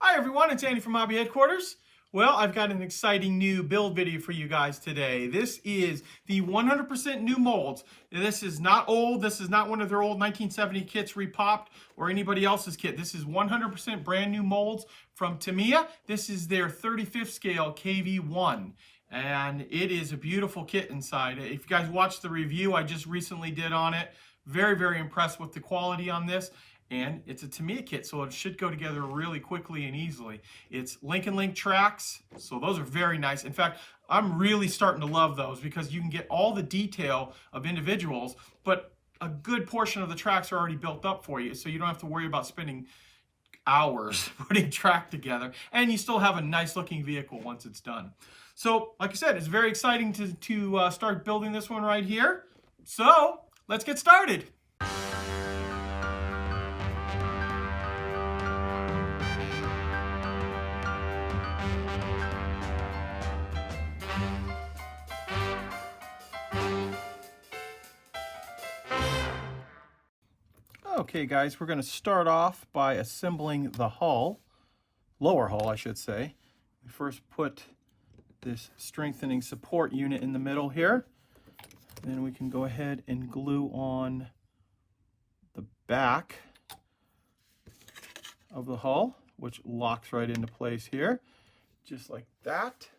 Hi everyone, it's Andy from Hobby Headquarters. Well, I've got an exciting new build video for you guys today. This is the 100% new molds. This is not old. This is not one of their old 1970 kits repopped or anybody else's kit. This is 100% brand new molds from Tamiya. This is their 35th scale KV1. And it is a beautiful kit inside. If you guys watched the review I just recently did on it, very impressed with the quality on this. And it's a Tamiya kit, so it should go together really quickly and easily. It's link and link tracks, so those are very nice. In fact, I'm really starting to love those because you can get all the detail of individuals, but a good portion of the tracks are already built up for you, so you don't have to worry about spending hours putting track together, and you still have a nice looking vehicle once it's done. So, like I said, it's very exciting to start building this one right here. So, let's get started. Okay guys, we're going to start off by assembling the hull, lower hull I should say. We first put this strengthening support unit in the middle here. Then we can go ahead and glue on the back of the hull, which locks right into place here, just like that.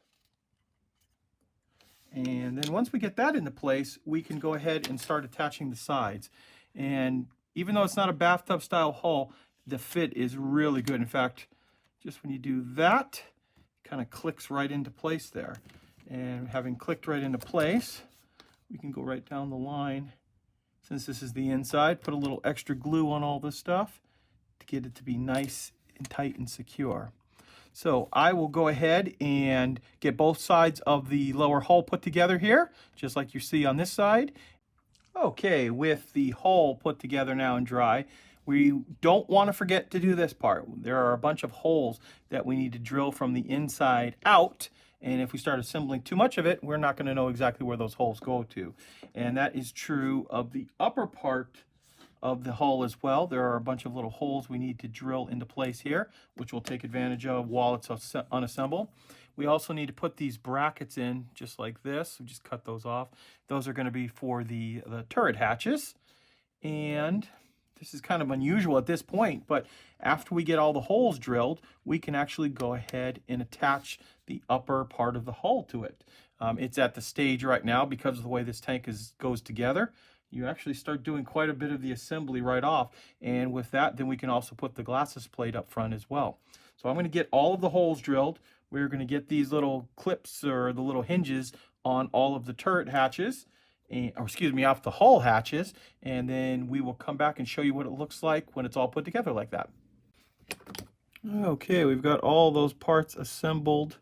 And then once we get that into place, we can go ahead and start attaching the sides. And even though it's not a bathtub style hull, the fit is really good. In fact, just when you do that, it kind of clicks right into place there. And having clicked right into place, we can go right down the line. Since this is the inside, put a little extra glue on all this stuff to get it to be nice and tight and secure. So I will go ahead and get both sides of the lower hull put together here, just like you see on this side. Okay, with the hull put together now and dry, we don't want to forget to do this part. There are a bunch of holes that we need to drill from the inside out, and if we start assembling too much of it, we're not going to know exactly where those holes go to. And that is true of the upper part of the hull as well. There are a bunch of little holes we need to drill into place here, which we'll take advantage of while it's unassembled. We also need to put these brackets in just like this. We just cut those off. Those are going to be for the turret hatches. And this is kind of unusual at this point, but after we get all the holes drilled, we can actually go ahead and attach the upper part of the hull to it. It's at the stage right now because of the way this tank goes together. You actually start doing quite a bit of the assembly right off. And with that, then we can also put the glasses plate up front as well. So I'm going to get all of the holes drilled. We're going to get these little clips or the little hinges on all of the turret hatches, or excuse me, off the hull hatches, and then we will come back and show you what it looks like when it's all put together like that. Okay, we've got all those parts assembled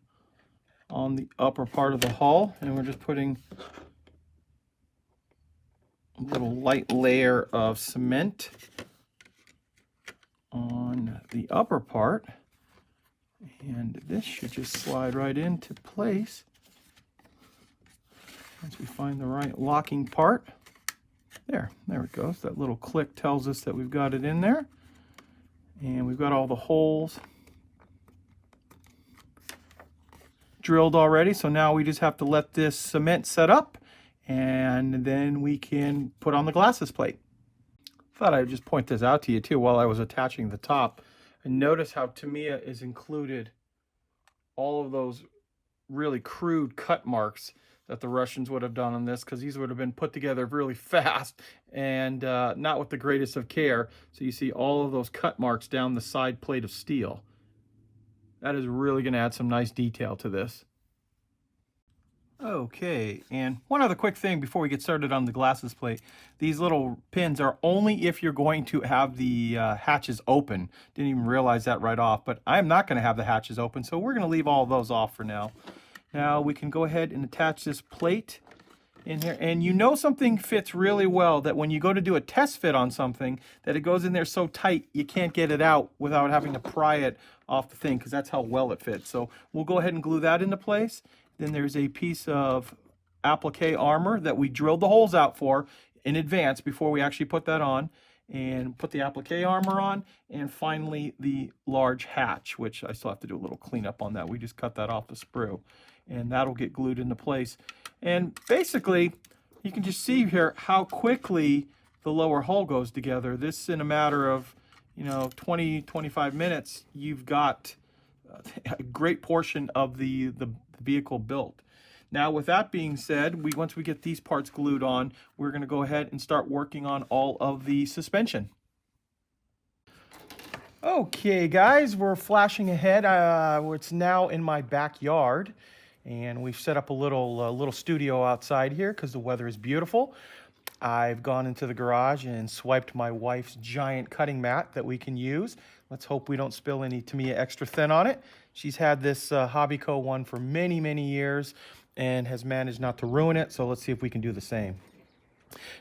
on the upper part of the hull, and we're just putting a little light layer of cement on the upper part. And this should just slide right into place once we find the right locking part. There it goes. That little click tells us that we've got it in there. And we've got all the holes drilled already. So now we just have to let this cement set up and then we can put on the glasses plate. Thought I'd just point this out to you too while I was attaching the top. And notice how Tamiya is included all of those really crude cut marks that the Russians would have done on this, because these would have been put together really fast and not with the greatest of care. So you see all of those cut marks down the side plate of steel. That is really going to add some nice detail to this. Okay, and one other quick thing before we get started on the glasses plate. These little pins are only if you're going to have the hatches open. Didn't even realize that right off, but I'm not going to have the hatches open, so we're going to leave all of those off for now. Now we can go ahead and attach this plate in here, and you know something fits really well, that when you go to do a test fit on something, that it goes in there so tight you can't get it out without having to pry it off the thing, because that's how well it fits. So we'll go ahead and glue that into place. Then there's a piece of applique armor that we drilled the holes out for in advance before we actually put that on. and put the applique armor on, and finally the large hatch, which I still have to do a little cleanup on that. We just cut that off the sprue, and that'll get glued into place. And basically, you can just see here how quickly the lower hull goes together. This, in a matter of 20-25 minutes, you've got a great portion of the vehicle built. Now, with that being said, once we get these parts glued on, we're going to go ahead and start working on all of the suspension. Okay, guys, we're flashing ahead. It's now in my backyard, and we've set up a little studio outside here because the weather is beautiful. I've gone into the garage and swiped my wife's giant cutting mat that we can use. Let's hope we don't spill any Tamiya Extra Thin on it. She's had this Hobbyco one for many, many years and has managed not to ruin it, so let's see if we can do the same.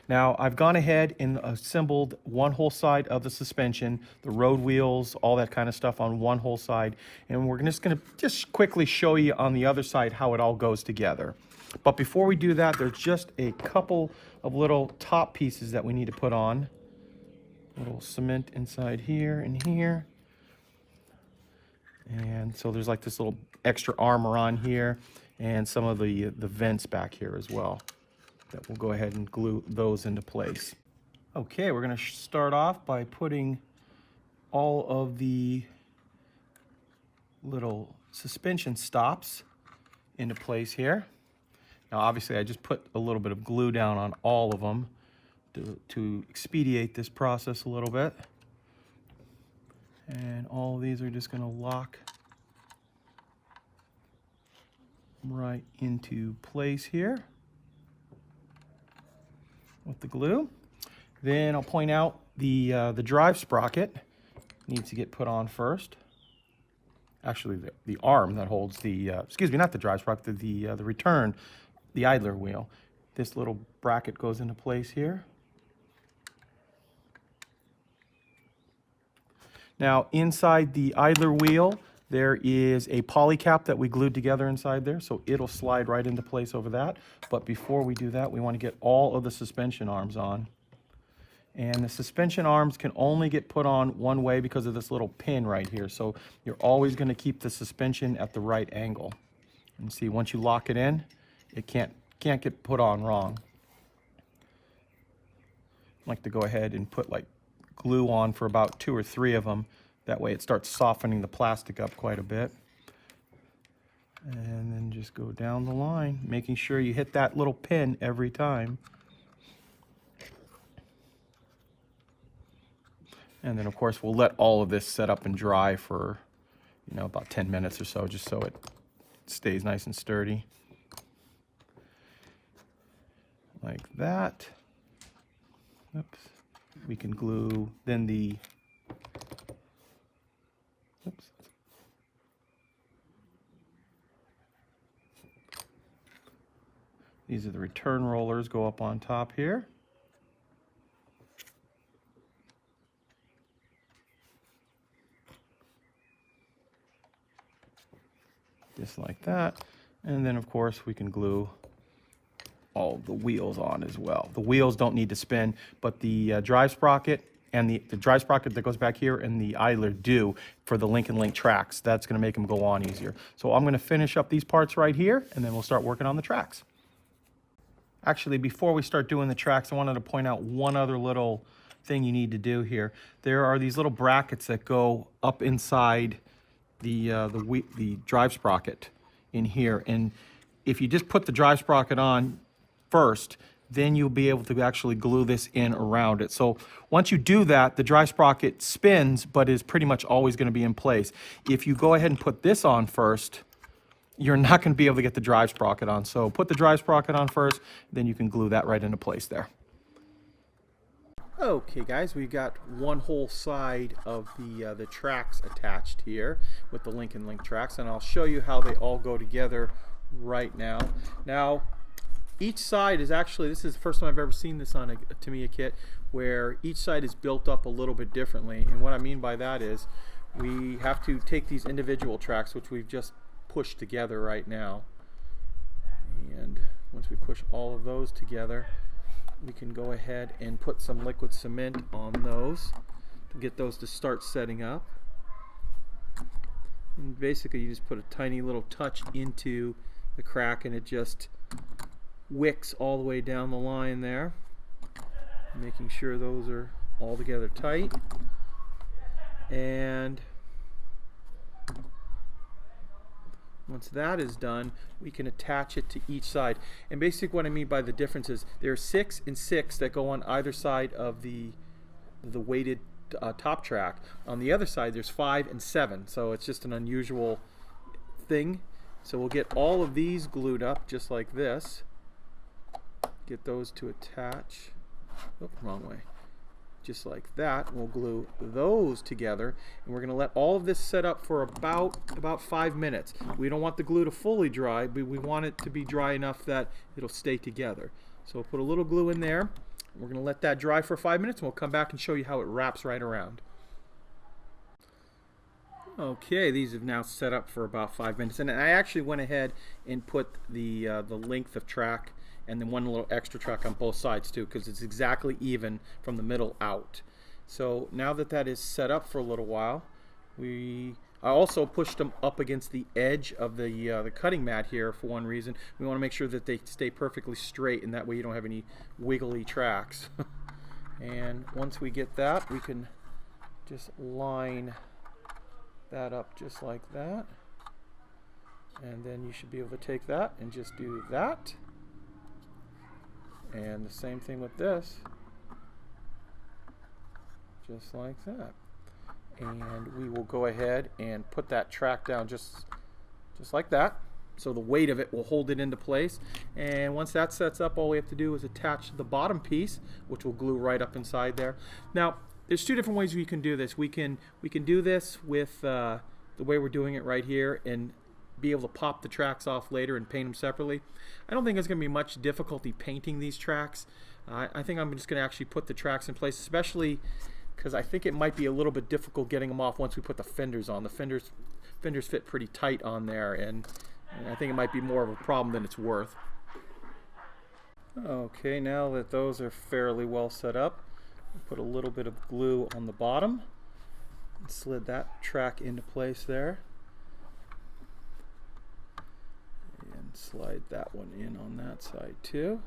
Now, I've gone ahead and assembled one whole side of the suspension, the road wheels, all that kind of stuff on one whole side, and we're just going to quickly show you on the other side how it all goes together. But before we do that, there's just a couple of little top pieces that we need to put on. A little cement inside here and here. And so there's like this little extra armor on here, and some of the vents back here as well. That we'll go ahead and glue those into place. Okay, we're going to start off by putting all of the little suspension stops into place here. Now, obviously, I just put a little bit of glue down on all of them to expedite this process a little bit. And all of these are just going to lock right into place here with the glue. Then I'll point out the drive sprocket needs to get put on first. Actually, the arm that holds the, excuse me, not the drive sprocket, the return, the idler wheel. This little bracket goes into place here. Now, inside the idler wheel, there is a poly cap that we glued together inside there, so it'll slide right into place over that. But before we do that, we want to get all of the suspension arms on. And the suspension arms can only get put on one way because of this little pin right here. So you're always going to keep the suspension at the right angle. And see, once you lock it in, it can't get put on wrong. I like to go ahead and put like glue on for about 2 or 3 of them. That way it starts softening the plastic up quite a bit. And then just go down the line, making sure you hit that little pin every time. And then, of course, we'll let all of this set up and dry for, about 10 minutes or so, just so it stays nice and sturdy. Like that. Oops. We can glue then the, oops. These are the return rollers, go up on top here. Just like that. And then, of course, we can glue all the wheels on as well. The wheels don't need to spin, but the drive sprocket and the drive sprocket that goes back here and the idler do for the link and link tracks. That's going to make them go on easier. So I'm going to finish up these parts right here, and then we'll start working on the tracks. Actually, before we start doing the tracks, I wanted to point out one other little thing you need to do here. There are these little brackets that go up inside the drive sprocket in here, and if you just put the drive sprocket on first, then you'll be able to actually glue this in around it. So once you do that, the drive sprocket spins, but is pretty much always going to be in place. If you go ahead and put this on first, you're not going to be able to get the drive sprocket on. So put the drive sprocket on first, then you can glue that right into place there. Okay, guys, we've got one whole side of the tracks attached here with the link and link tracks, and I'll show you how they all go together right now. Now, each side is actually, this is the first time I've ever seen this on a Tamiya kit, where each side is built up a little bit differently. And what I mean by that is we have to take these individual tracks, which we've just pushed together right now. And once we push all of those together, we can go ahead and put some liquid cement on those to get those to start setting up. And basically you just put a tiny little touch into the crack and it just wicks all the way down the line there, making sure those are all together tight. And once that is done, we can attach it to each side. And basically what I mean by the difference is there are 6 and 6 that go on either side of the weighted top track. On the other side there's 5 and 7, so it's just an unusual thing. So we'll get all of these glued up just like this. Get those to attach. Oops, wrong way. Just like that. We'll glue those together, and we're going to let all of this set up for about 5 minutes. We don't want the glue to fully dry, but we want it to be dry enough that it'll stay together. So we'll put a little glue in there. We're going to let that dry for 5 minutes, and we'll come back and show you how it wraps right around. Okay, these have now set up for about 5 minutes, and I actually went ahead and put the length of track and then one little extra track on both sides too, because it's exactly even from the middle out. So now that that is set up for a little while, I also pushed them up against the edge of the cutting mat here for one reason. We want to make sure that they stay perfectly straight, and that way you don't have any wiggly tracks. And once we get that, we can just line that up just like that. And then you should be able to take that and just do that. And the same thing with this, just like that. And we will go ahead and put that track down just like that. So the weight of it will hold it into place. And once that sets up, all we have to do is attach the bottom piece, which will glue right up inside there. Now, there's 2 different ways we can do this. We can do this with the way we're doing it right here, and be able to pop the tracks off later and paint them separately. I don't think there's going to be much difficulty painting these tracks. I think I'm just going to actually put the tracks in place, especially because I think it might be a little bit difficult getting them off once we put the fenders on. The fenders fit pretty tight on there, and I think it might be more of a problem than it's worth. Okay, now that those are fairly well set up, we'll put a little bit of glue on the bottom and slid that track into place there. Slide that one in on that side too.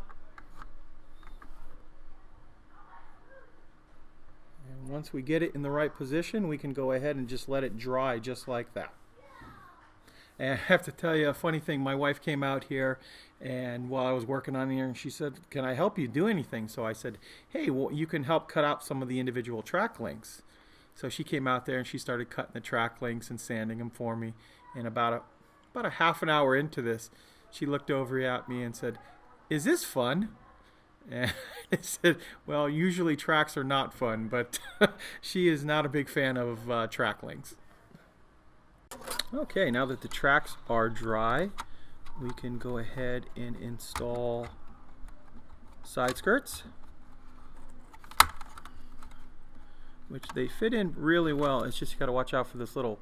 And once we get it in the right position, we can go ahead and just let it dry just like that. And I have to tell you a funny thing. My wife came out here, and while I was working on here, and she said, "Can I help you do anything?" So I said, "Hey, well, you can help cut out some of the individual track links." So she came out there and she started cutting the track links and sanding them for me. And about a half an hour into this, she looked over at me and said, "Is this fun?" And I said, "Well, usually tracks are not fun," but she is not a big fan of track links. Okay, now that the tracks are dry, we can go ahead and install side skirts, which they fit in really well. It's just you got to watch out for this little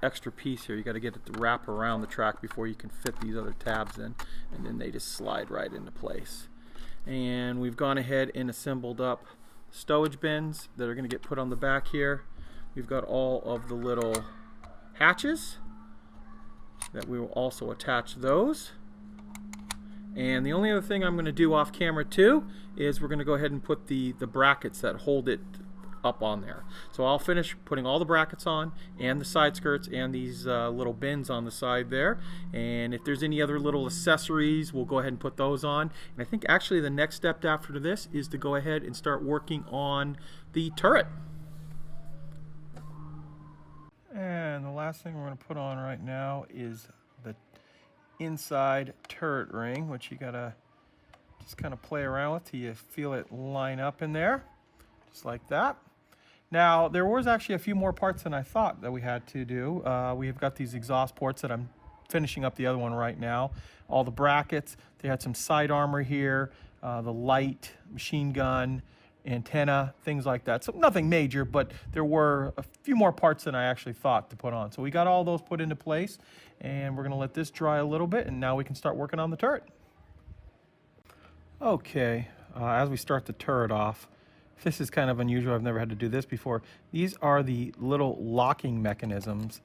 extra piece here. You got to get it to wrap around the track before you can fit these other tabs in, and then they just slide right into place. And we've gone ahead and assembled up stowage bins that are going to get put on the back here. We've got all of the little hatches that we will also attach those. And the only other thing I'm going to do off camera too is we're going to go ahead and put the brackets that hold it up on there. So I'll finish putting all the brackets on, and the side skirts, and these little bins on the side there. And if there's any other little accessories, we'll go ahead and put those on. And I think actually the next step after this is to go ahead and start working on the turret. And the last thing we're going to put on right now is the inside turret ring, which you gotta just kind of play around with till you feel it line up in there, just like that. Now, there was actually a few more parts than I thought that we had to do. We've got these exhaust ports that I'm finishing up the other one right now. All the brackets, they had some side armor here, the light, machine gun, antenna, things like that. So nothing major, but there were a few more parts than I actually thought to put on. So we got all those put into place, and we're gonna let this dry a little bit, and now we can start working on the turret. Okay, as we start the turret off. This is kind of unusual. I've never had to do this before. These are the little locking mechanisms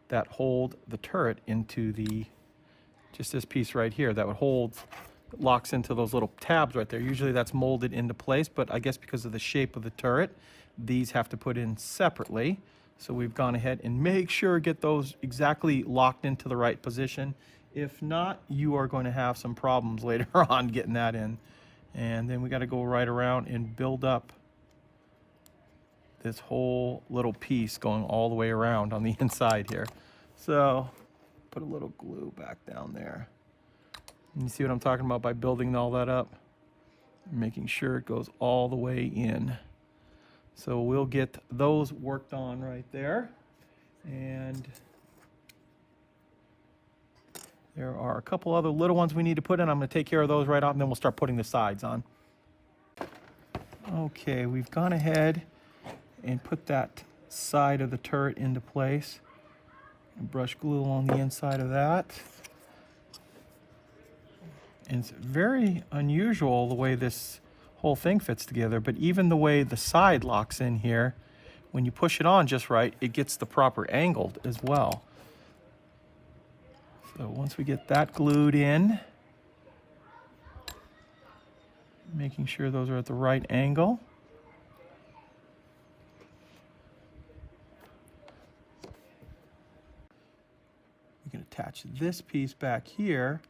that hold the turret into just this piece right here that would locks into those little tabs right there. Usually that's molded into place, but I guess because of the shape of the turret, these have to put in separately. So we've gone ahead and make sure get those exactly locked into the right position. If not, you are going to have some problems later on getting that in. And then we got to go right around and build up this whole little piece going all the way around on the inside here. So put a little glue back down there. And you see what I'm talking about by building all that up? Making sure it goes all the way in. So we'll get those worked on right there. And there are a couple other little ones we need to put in. I'm going to take care of those right off, and then we'll start putting the sides on. Okay, we've gone ahead and put that side of the turret into place. Brush glue along the inside of that. And it's very unusual the way this whole thing fits together, but even the way the side locks in here, when you push it on just right, it gets the proper angle as well. So once we get that glued in, making sure those are at the right angle. We can attach this piece back here.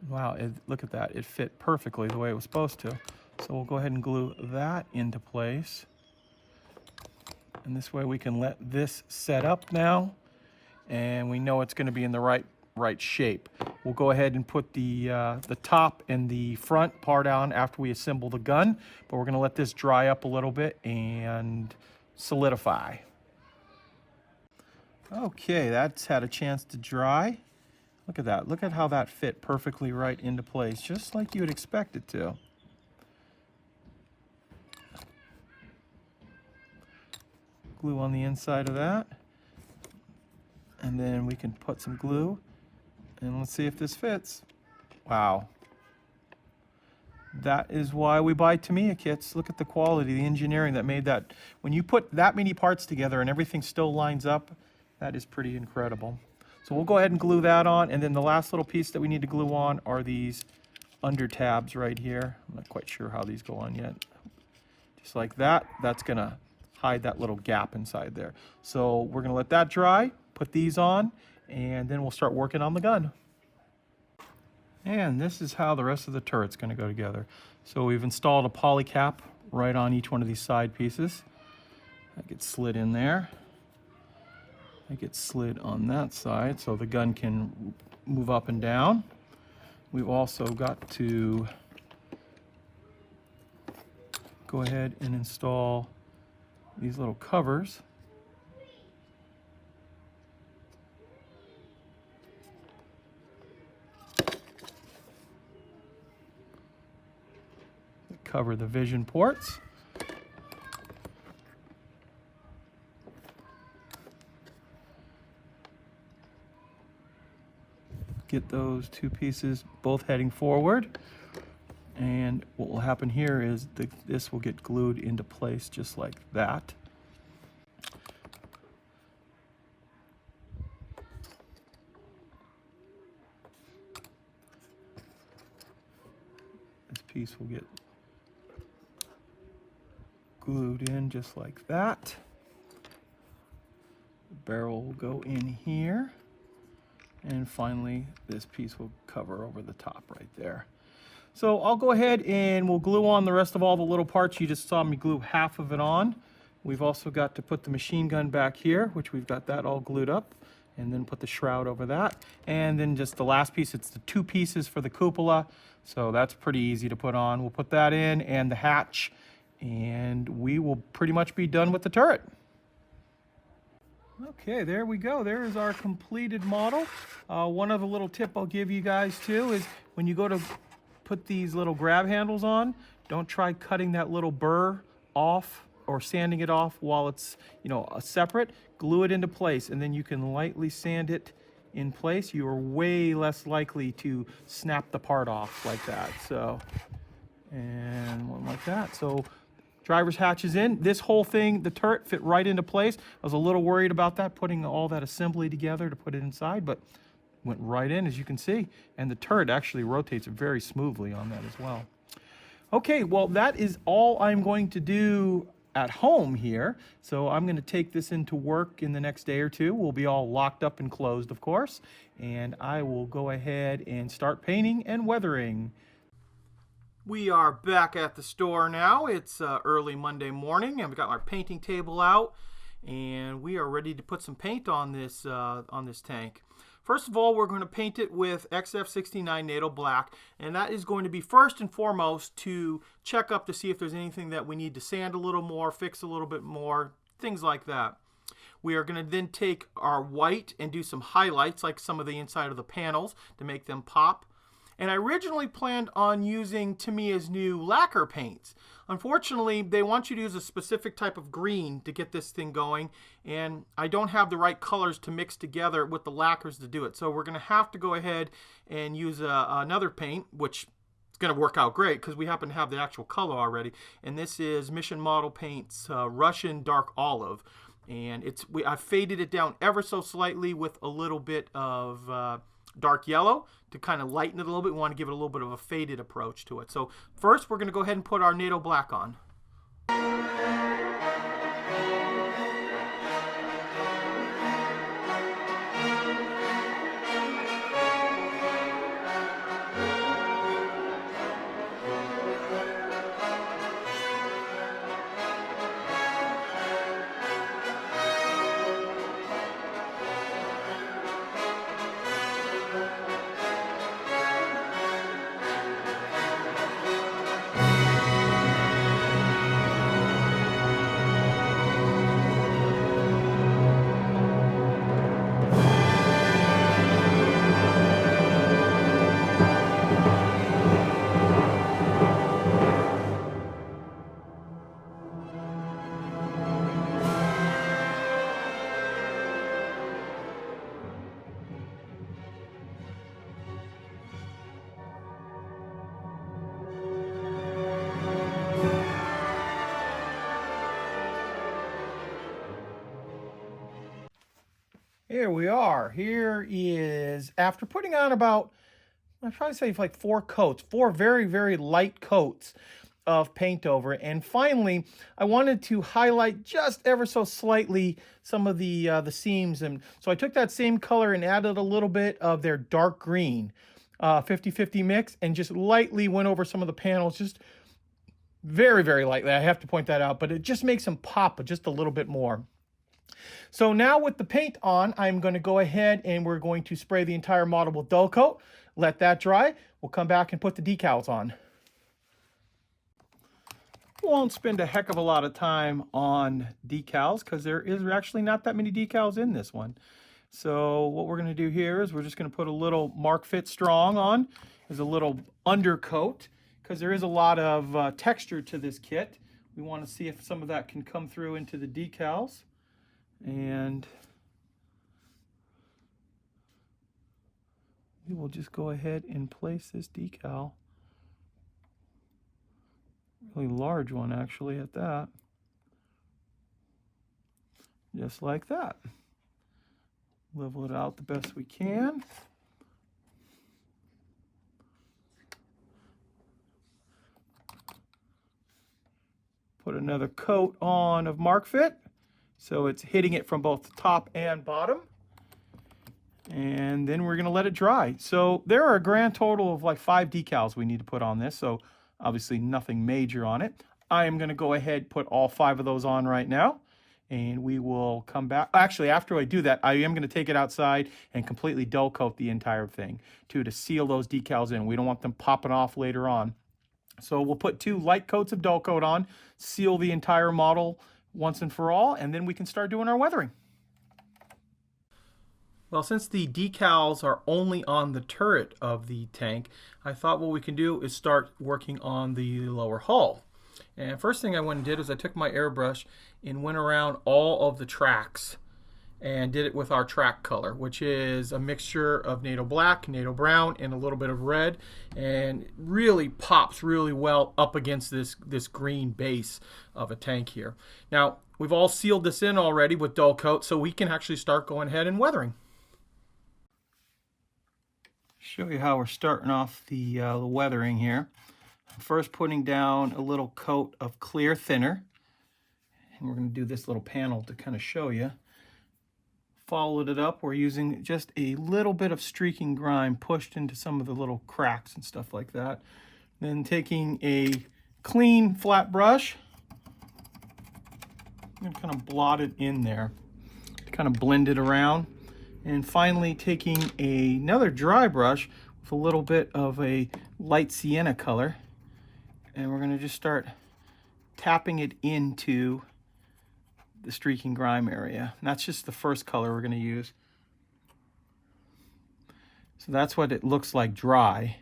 Wow, look at that. It fit perfectly the way it was supposed to. So we'll go ahead and glue that into place. And this way we can let this set up now. And we know it's going to be in the right shape. We'll go ahead and put the top and the front part on after we assemble the gun. But we're going to let this dry up a little bit and solidify. Okay, that's had a chance to dry. Look at that. Look at how that fit perfectly right into place, just like you would expect it to. Glue on the inside of that. And then we can put some glue. And let's see if this fits. Wow. That is why we buy Tamiya kits. Look at the quality, the engineering that made that. When you put that many parts together and everything still lines up, that is pretty incredible. So we'll go ahead and glue that on, and then the last little piece that we need to glue on are these under tabs right here. I'm not quite sure how these go on yet. Just like that, that's gonna hide that little gap inside there. So we're gonna let that dry, put these on, and then we'll start working on the gun. And this is how the rest of the turret's gonna go together. So we've installed a poly cap right on each one of these side pieces. That gets slid in there. It gets slid on that side so the gun can move up and down. We've also got to go ahead and install these little covers. Cover the vision ports. Get those two pieces both heading forward, and what will happen here is this will get glued into place just like that. This piece will get glued in just like that. The barrel will go in here. And finally, this piece will cover over the top right there. So I'll go ahead and we'll glue on the rest of all the little parts. You just saw me glue half of it on. We've also got to put the machine gun back here, which we've got that all glued up, and then put the shroud over that. And then just the last piece, it's the two pieces for the cupola. So that's pretty easy to put on. We'll put that in and the hatch, and we will pretty much be done with the turret. Okay, there we go. There is our completed model. One other little tip I'll give you guys too is when you go to put these little grab handles on, don't try cutting that little burr off or sanding it off while it's, separate. Glue it into place, and then you can lightly sand it in place, you are way less likely to snap the part off like that. So, and one like that. So driver's hatch is in. This whole thing, the turret fit right into place. I was a little worried about that, putting all that assembly together to put it inside, but went right in, as you can see. And the turret actually rotates very smoothly on that as well. Okay, well, that is all I'm going to do at home here. So I'm going to take this into work in the next day or two. We'll be all locked up and closed, of course. And I will go ahead and start painting and weathering. We are back at the store now. It's early Monday morning, and we've got our painting table out, and we are ready to put some paint on this tank. First of all, we're going to paint it with XF69 NATO Black, and that is going to be first and foremost to check up to see if there's anything that we need to sand a little more, fix a little bit more, things like that. We are going to then take our white and do some highlights, like some of the inside of the panels, to make them pop. And I originally planned on using Tamiya's new lacquer paints. Unfortunately, they want you to use a specific type of green to get this thing going, and I don't have the right colors to mix together with the lacquers to do it. So we're going to have to go ahead and use another paint, which is going to work out great because we happen to have the actual color already. And this is Mission Model Paints Russian Dark Olive. And I faded it down ever so slightly with a little bit of dark yellow to kind of lighten it a little bit. We want to give it a little bit of a faded approach to it. So first we're going to go ahead and put our NATO Black on. Here we are. Here is, after putting on about, I'm trying to say like 4 coats, 4 very, very light coats of paint over. And finally, I wanted to highlight just ever so slightly some of the seams. And so I took that same color and added a little bit of their dark green 50-50 mix and just lightly went over some of the panels, just very, very lightly. I have to point that out, but it just makes them pop just a little bit more. So now with the paint on, I'm going to go ahead and we're going to spray the entire model with dull coat, let that dry. We'll come back and put the decals on. Won't spend a heck of a lot of time on decals because there is actually not that many decals in this one. So what we're going to do here is we're just going to put a little Mark Fit Strong on as a little undercoat because there is a lot of texture to this kit. We want to see if some of that can come through into the decals. And we will just go ahead and place this decal. Really large one actually at that. Just like that. Level it out the best we can. Put another coat on of Mark Fit. So it's hitting it from both the top and bottom. And then we're going to let it dry. So there are a grand total of like 5 decals we need to put on this. So obviously nothing major on it. I am going to go ahead and put all 5 of those on right now. And we will come back. Actually, after I do that, I am going to take it outside and completely dull coat the entire thing to seal those decals in. We don't want them popping off later on. So we'll put 2 light coats of dull coat on, seal the entire model once and for all, and then we can start doing our weathering. Well, since the decals are only on the turret of the tank, I thought what we can do is start working on the lower hull. And first thing I went and did is I took my airbrush and went around all of the tracks and did it with our track color, which is a mixture of NATO black, NATO brown, and a little bit of red, and really pops really well up against this green base of a tank here. Now, we've all sealed this in already with dull coat, so we can actually start going ahead and weathering. Show you how we're starting off the weathering here. First, putting down a little coat of clear thinner, and we're going to do this little panel to kind of show you. Followed it up, we're using just a little bit of streaking grime pushed into some of the little cracks and stuff like that. Then taking a clean flat brush, I'm going to kind of blot it in there, kind of blend it around. And finally taking another dry brush with a little bit of a light sienna color, and we're going to just start tapping it into the streaking grime area. And that's just the first color we're going to use. So that's what it looks like dry.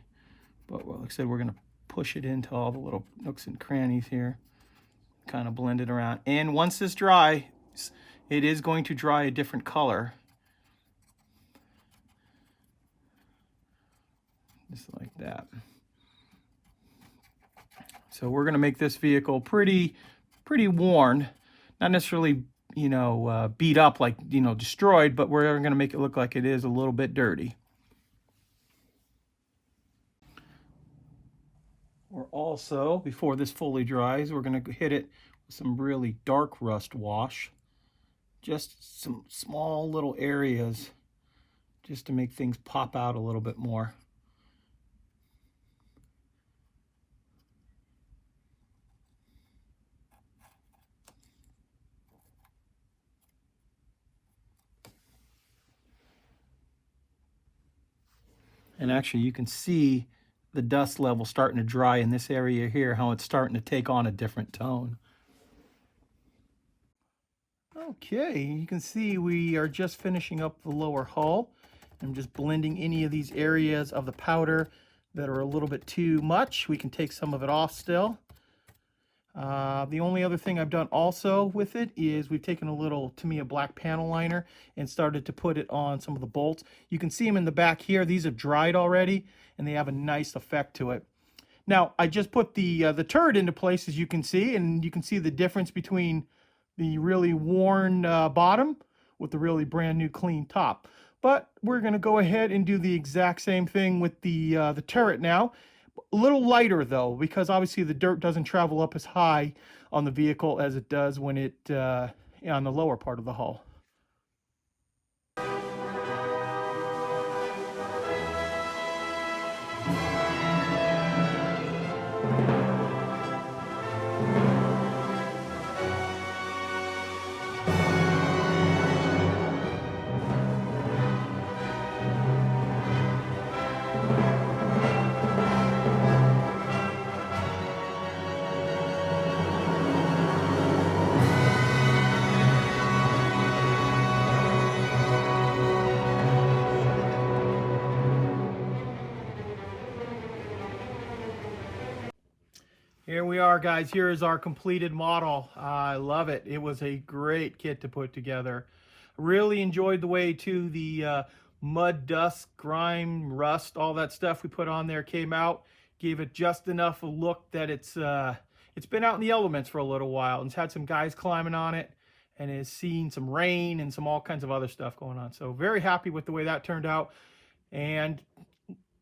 But like I said, we're going to push it into all the little nooks and crannies here. Kind of blend it around. And once this dries, it is going to dry a different color. Just like that. So we're going to make this vehicle pretty worn, not necessarily, you know, beat up, like, you know, destroyed, but we're going to make it look like it is a little bit dirty. We're also, before this fully dries, we're going to hit it with some really dark rust wash, just some small little areas, just to make things pop out a little bit more. And actually you can see the dust level starting to dry in this area here, how it's starting to take on a different tone. Okay, you can see we are just finishing up the lower hull. I'm just blending any of these areas of the powder that are a little bit too much. We can take some of it off still. The only other thing I've done also with it is we've taken a little Tamiya black panel liner and started to put it on some of the bolts. You can see them in the back here. These have dried already and they have a nice effect to it. Now, I just put the turret into place, as you can see, and you can see the difference between the really worn bottom with the really brand new clean top. But we're going to go ahead and do the exact same thing with the turret now. A little lighter though, because obviously the dirt doesn't travel up as high on the vehicle as it does when it on the lower part of the hull. Here we are, guys. Here is our completed model. I love it. It was a great kit to put together. Really enjoyed the way, too, the mud, dust, grime, rust, all that stuff we put on there came out. Gave it just enough a look that it's been out in the elements for a little while. And it's had some guys climbing on it and has seen some rain and some all kinds of other stuff going on. So very happy with the way that turned out. And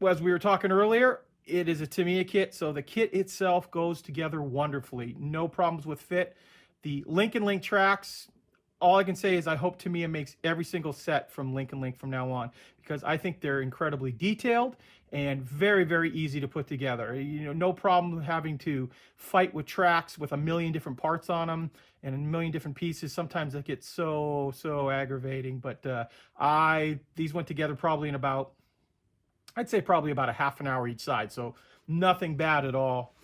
as we were talking earlier, it is a Tamiya kit, so the kit itself goes together wonderfully. No problems with fit. The Link and Link tracks, all I can say is I hope Tamiya makes every single set from Link and Link from now on, because I think they're incredibly detailed and very, very easy to put together. You know, no problem having to fight with tracks with a million different parts on them and a million different pieces. Sometimes it gets so aggravating, but these went together probably in about, I'd say probably about a half an hour each side, so nothing bad at all.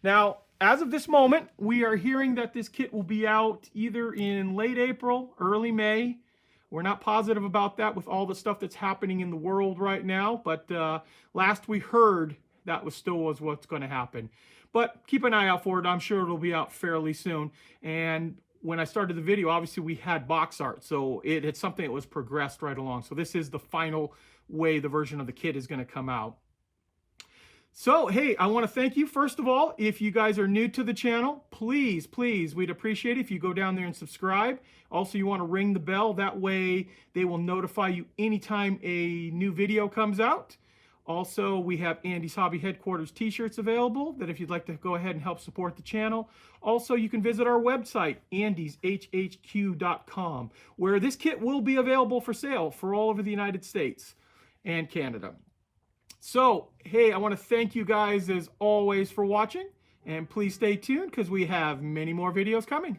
Now, as of this moment, we are hearing that this kit will be out either in late April, early May. We're not positive about that with all the stuff that's happening in the world right now, but last we heard, that was what's going to happen. But keep an eye out for it. I'm sure it'll be out fairly soon. And when I started the video, obviously we had box art, so it's something that was progressed right along. So this is the final way the version of the kit is going to come out. So, hey, I want to thank you. First of all, if you guys are new to the channel, please, we'd appreciate it if you go down there and subscribe. Also, you want to ring the bell. That way, they will notify you anytime a new video comes out. Also, we have Andy's Hobby Headquarters t-shirts available that if you'd like to go ahead and help support the channel. Also, you can visit our website, andyshhq.com, where this kit will be available for sale for all over the United States and Canada. So, hey, I want to thank you guys as always for watching, and please stay tuned because we have many more videos coming.